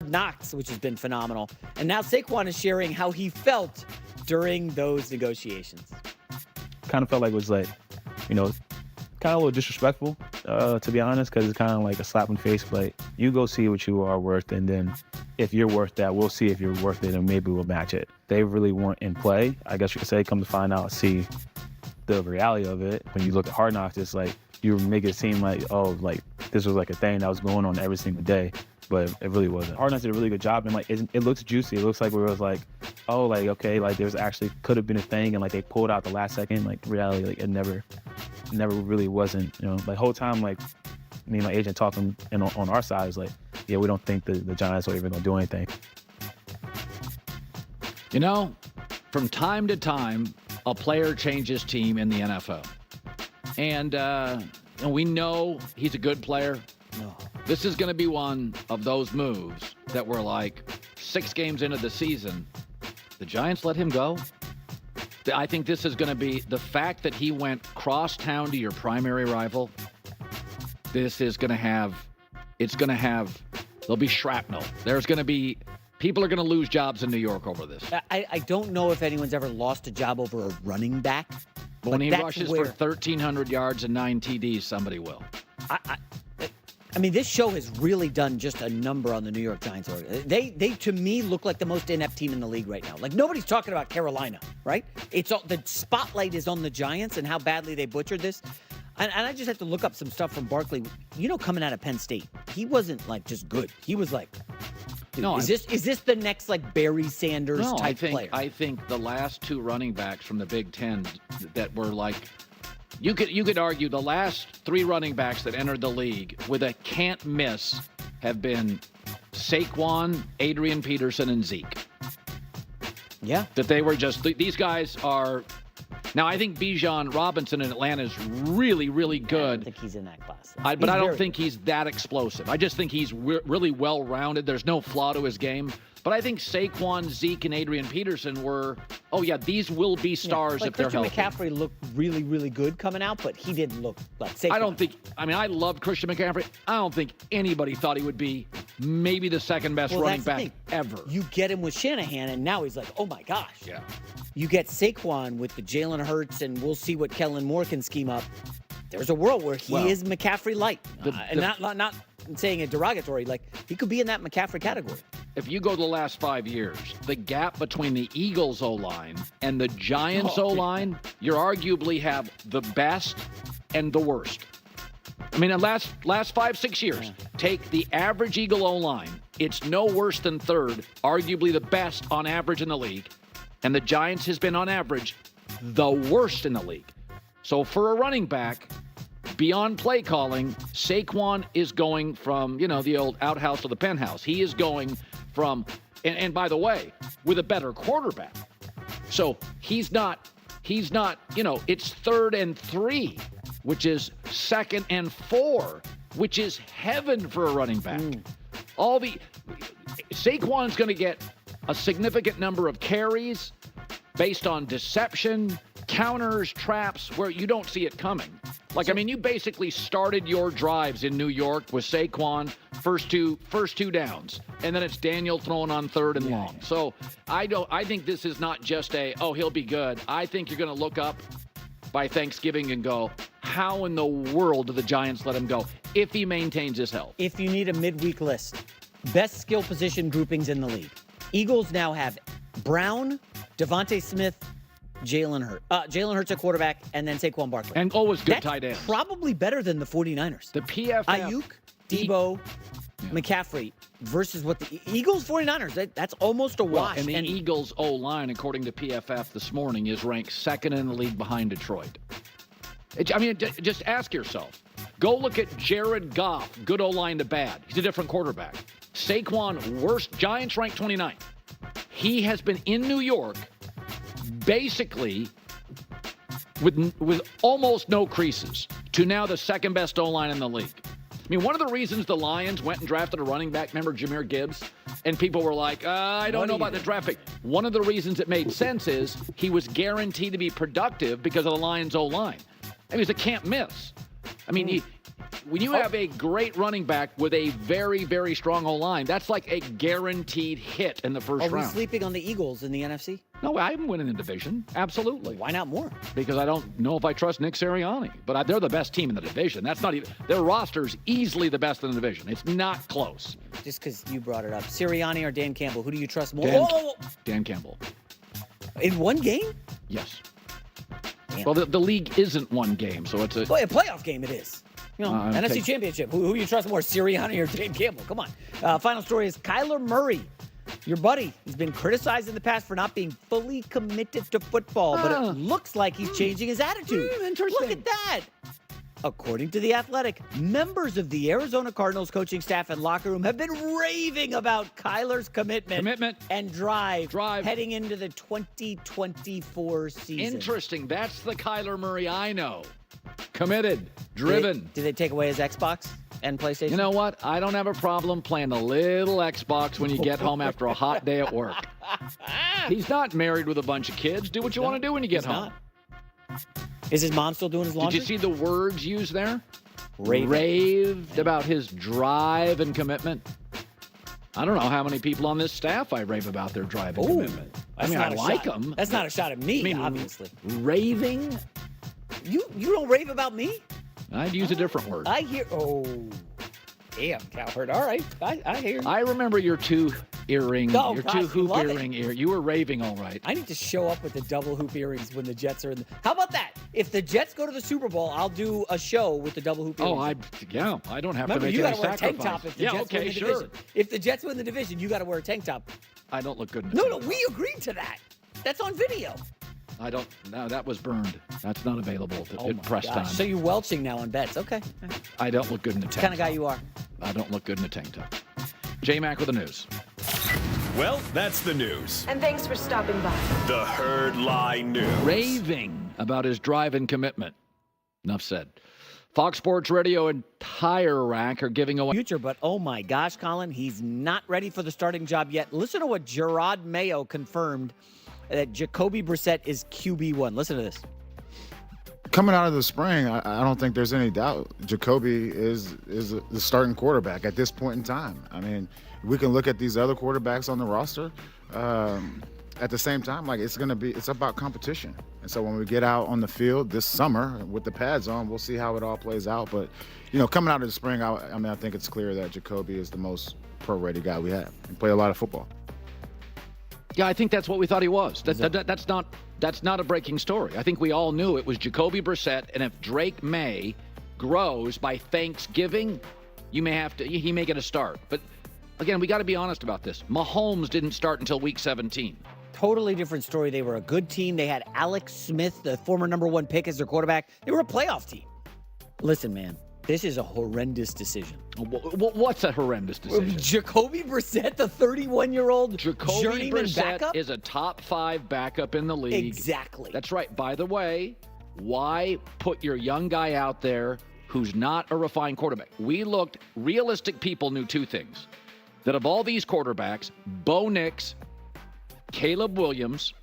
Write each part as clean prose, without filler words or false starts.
Hard Knocks, which has been phenomenal. And now Saquon is sharing how he felt during those negotiations. Kind of felt like it was like, kind of a little disrespectful, to be honest, because it's kind of like a slap in the face. Like, you go see what you are worth, and then if you're worth that, we'll see if you're worth it, and maybe we'll match it. They really weren't in play, I guess you could say. Come to find out, see the reality of it. When you look at Hard Knocks, it's like you make it seem like, oh, like this was like a thing that was going on every single day, but it really wasn't. Hard Knocks did a really good job, and like it looks juicy. It looks like we was like, oh, like okay, like there's actually could have been a thing, and like they pulled out the last second. Like reality, like it never really wasn't. The whole time, like me and my agent talking, and on our side is like, yeah, we don't think the Giants are even gonna do anything. From time to time, a player changes team in the NFL. And we know he's a good player. No. This is going to be one of those moves that were like 6 games into the season. The Giants let him go. I think this is going to be the fact that he went crosstown to your primary rival. This is going to have, there'll be shrapnel. There's going to be, people are going to lose jobs in New York over this. I don't know if anyone's ever lost a job over a running back. But when he rushes for 1,300 yards and 9 TDs, somebody will. I mean, this show has really done just a number on the New York Giants. They to me, look like the most inept team in the league right now. Like, nobody's talking about Carolina, right? It's all, the spotlight is on the Giants and how badly they butchered this. And I just have to look up some stuff from Barkley. Coming out of Penn State, he wasn't, like, just good. He was like... No, is this the next like Barry Sanders type player? I think the last 2 running backs from the Big Ten that were like, you could argue the last 3 running backs that entered the league with a can't miss have been Saquon, Adrian Peterson, and Zeke. Yeah, that they were just these guys are. Now, I think Bijan Robinson in Atlanta is really, really good. I don't think he's in that class. But I don't think he's that explosive. I just think he's really well-rounded. There's no flaw to his game. But I think Saquon, Zeke, and Adrian Peterson were, these will be stars if they're healthy. Christian McCaffrey looked really, really good coming out, but he didn't look like Saquon. I love Christian McCaffrey. I don't think anybody thought he would be maybe the second best running back ever. You get him with Shanahan, and now he's like, oh my gosh. Yeah. You get Saquon with the Jalen Hurts, and we'll see what Kellen Moore can scheme up. There's a world where he is McCaffrey light. And not saying it derogatory, like he could be in that McCaffrey category. If you go to the last 5 years, the gap between the Eagles O-line and the Giants O-line, you arguably have the best and the worst. I mean, the last 5-6 years, take the average Eagle O-line. It's no worse than third, arguably the best on average in the league. And the Giants has been on average the worst in the league. So for a running back, beyond play calling, Saquon is going from, the old outhouse to the penthouse. He is going from, and by the way, with a better quarterback. So he's not, it's 3rd and 3, which is 2nd and 4, which is heaven for a running back. Saquon's going to get a significant number of carries based on deception, counters, traps, where you don't see it coming. You basically started your drives in New York with Saquon, first two downs, and then it's Daniel throwing on 3rd and long. So I think this is not just he'll be good. I think you're going to look up by Thanksgiving and go, how in the world do the Giants let him go if he maintains his health? If you need a midweek list, best skill position groupings in the league. Eagles now have Brown, Devontae Smith, Jalen Hurts at quarterback, and then Saquon Barkley. And always good That's tight ends. Probably better than the 49ers. The PFF. Ayuk, Debo, McCaffrey versus what the Eagles, 49ers, that's almost a wash. And the Eagles O-line, according to PFF this morning, is ranked 2nd in the league behind Detroit. Just ask yourself. Go look at Jared Goff, good O-line to bad. He's a different quarterback. Saquon, worst. Giants ranked 29th. He has been in New York basically with almost no creases to now the 2nd best O-line in the league. One of the reasons the Lions went and drafted a running back, remember Jahmyr Gibbs? And people were like, I don't know about the draft pick. One of the reasons it made sense is he was guaranteed to be productive because of the Lions O-line. He's a can't miss. When you have a great running back with a very, very strong O-line, that's like a guaranteed hit in the first Are we round. sleeping on the Eagles in the NFC? No, I'm winning the division. Absolutely. Why not more? Because I don't know if I trust Nick Sirianni. But they're the best team in the division. That's not even their roster's easily the best in the division. It's not close. Just because you brought it up. Sirianni or Dan Campbell, who do you trust more? Dan Campbell. In one game? Yes. Damn. Well, the league isn't one game, so it's a playoff game it is. You know, NFC okay. Championship. Who you trust more, Sirianni or Dan Campbell? Come on. Final story is Kyler Murray. Your buddy, he's been criticized in the past for not being fully committed to football, but it looks like he's changing his attitude. Interesting. Look at that. According to The Athletic, members of the Arizona Cardinals coaching staff and locker room have been raving about Kyler's commitment and drive heading into the 2024 season. Interesting. That's the Kyler Murray I know. Committed, driven. Did they take away his Xbox and PlayStation? You know what? I don't have a problem playing a little Xbox when you get home after a hot day at work. He's not married with a bunch of kids. Do what you want to do when you get home. Is his mom still doing his laundry? Did you see the words used there? Raved about his drive and commitment. I don't know how many people on this staff I rave about their drive and commitment. I mean, I like them. That's not a shot at me, obviously. Raving? You don't rave about me? I'd use a different word. I hear. Oh, damn, Cowherd. All right, I hear you. I remember your two earring, Oh, gosh, two hoop love it. earring ear. You were raving all right. I need to show up with the double hoop earrings when the Jets are in. How about that? If the Jets go to the Super Bowl, I'll do a show with the double hoop earrings. I don't have Remember, to make you any got to wear a tank sacrifice. top if the Jets win the division. If the Jets win the division, you got to wear a tank top. I don't look good in a No, tank top. we agreed to that. That's on video. I don't. No, that was burned. That's not available at press time. So you're welching now on bets. Okay. I don't look good in a tank top. Kind of guy you are. I don't look good in a tank top. J-Mac with the news. Well, that's the news. And thanks for stopping by. The Herd Lie News. Raving about his drive and commitment. Enough said. Fox Sports Radio and Tire Rack are giving away. Future, but oh my gosh, Colin, he's not ready for the starting job yet. Listen to what Gerard Mayo confirmed that Jacoby Brissett is QB1. Listen to this. Coming out of the spring, I don't think there's any doubt Jacoby is the starting quarterback at this point in time. I mean, we can look at these other quarterbacks on the roster. At the same time, like it's about competition. And so when we get out on the field this summer with the pads on, we'll see how it all plays out. But, you know, coming out of the spring, I think it's clear that Jacoby is the most pro-ready guy we have. He played a lot of football. Yeah, I think that's what we thought he was. That's not a breaking story. I think we all knew it was Jacoby Brissett, and if Drake May grows by Thanksgiving, he may get a start. But again, we got to be honest about this. Mahomes didn't start until week 17. Totally different story. They were a good team. They had Alex Smith, the former #1 pick, as their quarterback. They were a playoff team. Listen, man, this is a horrendous decision. What's a horrendous decision? Jacoby Brissett, the 31-year-old Jacoby journeyman Brissett backup? is a top 5 backup in the league. Exactly. That's right. By the way, why put your young guy out there who's not a refined quarterback? Realistic people knew two things. That of all these quarterbacks, Bo Nix, Caleb Williams,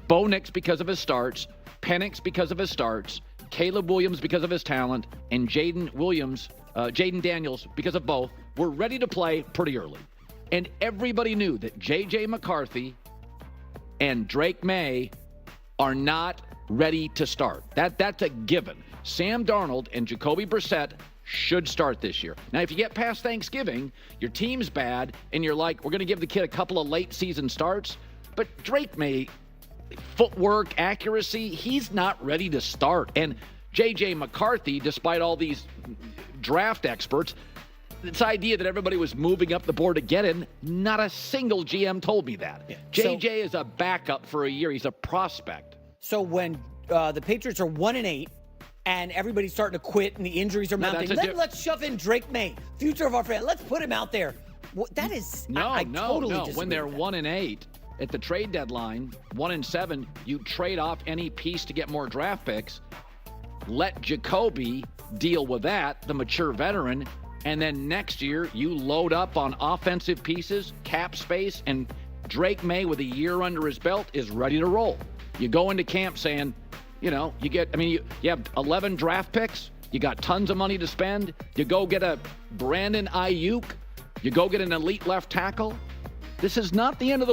Bo Nix because of his starts, Penix because of his starts, Caleb Williams because of his talent, and Jaden Daniels because of both, were ready to play pretty early. And everybody knew that J.J. McCarthy and Drake May are not ready to start. That's a given. Sam Darnold and Jacoby Brissett should start this year. Now, if you get past Thanksgiving, your team's bad, and you're like, we're going to give the kid a couple of late season starts, but Drake May, footwork, accuracy, he's not ready to start. And J.J. McCarthy, despite all these draft experts, this idea that everybody was moving up the board to get him, not a single GM told me that. Yeah. J.J. is a backup for a year. He's a prospect. So when the Patriots are 1-8, and everybody's starting to quit and the injuries are mounting, let's shove in Drake May, future of our fan. Let's put him out there. That is, I totally disagree. When they're 1-8 at the trade deadline, 1-7, you trade off any piece to get more draft picks. Let Jacoby deal with that, the mature veteran, and then next year you load up on offensive pieces, cap space, and Drake May with a year under his belt is ready to roll. You go into camp saying, you have 11 draft picks. You got tons of money to spend. You go get a Brandon Ayuk. You go get an elite left tackle. This is not the end of the world.